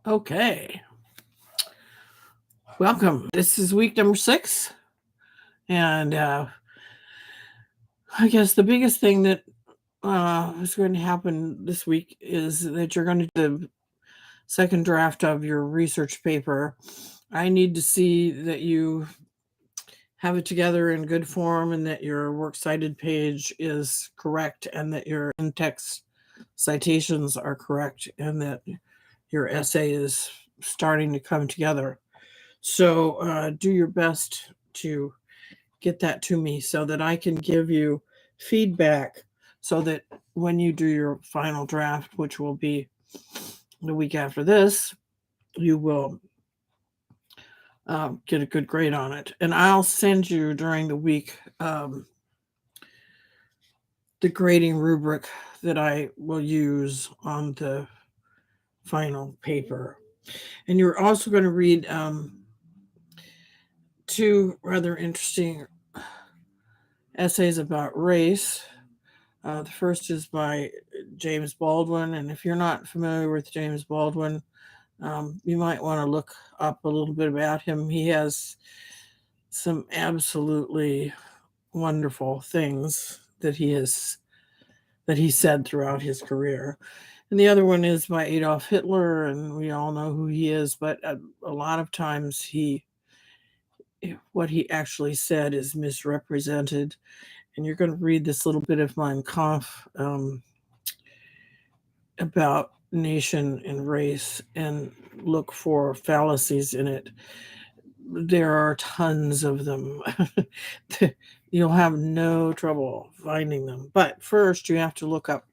Okay, welcome. This is week number 6, and I guess the biggest thing that is going to happen this week is that you're going to do the second draft of your research paper. I need to see that you have it together in good form and that your works cited page is correct and that your in-text citations are correct and that your essay is starting to come together. So do your best to get that to me so that I can give you feedback so that when you do your final draft, which will be the week after this, you will get a good grade on it. And I'll send you during the week the grading rubric that I will use on the final paper. And you're also going to read two rather interesting essays about race. The first is by James Baldwin, and if you're not familiar with James Baldwin, you might want to look up a little bit about him. He has some absolutely wonderful things that he said throughout his career. And the other one is by Adolf Hitler, and we all know who he is, but a lot of times what he actually said is misrepresented. And you're going to read this little bit of Mein Kampf about nation and race and look for fallacies in it. There are tons of them. You'll have no trouble finding them. But first, you have to look up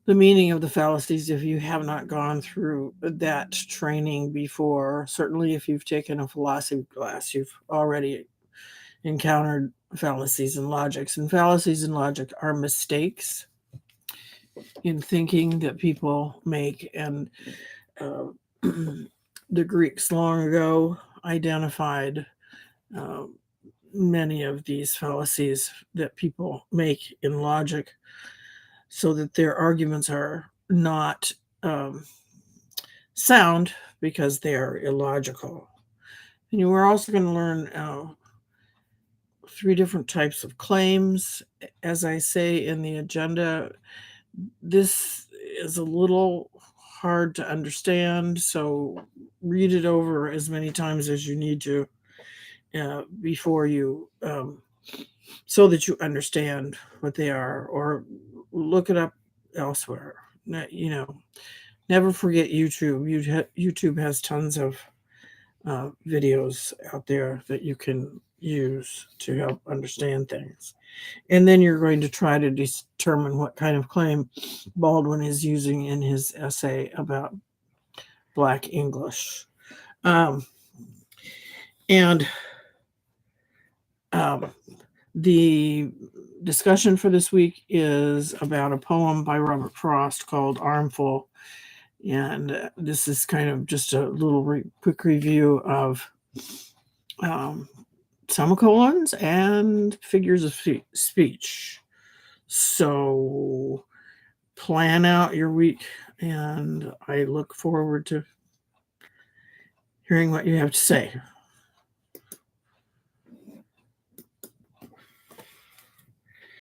the meaning of the fallacies if you have not gone through that training before. Certainly, if you've taken a philosophy class, you've already encountered fallacies and logics. And fallacies and logic are mistakes in thinking that people make. And the Greeks long ago identified many of these fallacies that people make in logic so that their arguments are not sound because they are illogical. And you are also going to learn 3 different types of claims. As I say in the agenda, this is a little hard to understand, so read it over as many times as you need to before you, so that you understand what they are, or look it up elsewhere. Never forget YouTube. YouTube has tons of videos out there that you can use to help understand things. And then you're going to try to determine what kind of claim Baldwin is using in his essay about Black English. And the discussion for this week is about a poem by Robert Frost called Armful. And this is kind of just a little quick review of semicolons and figures of speech. So plan out your week, and I look forward to hearing what you have to say.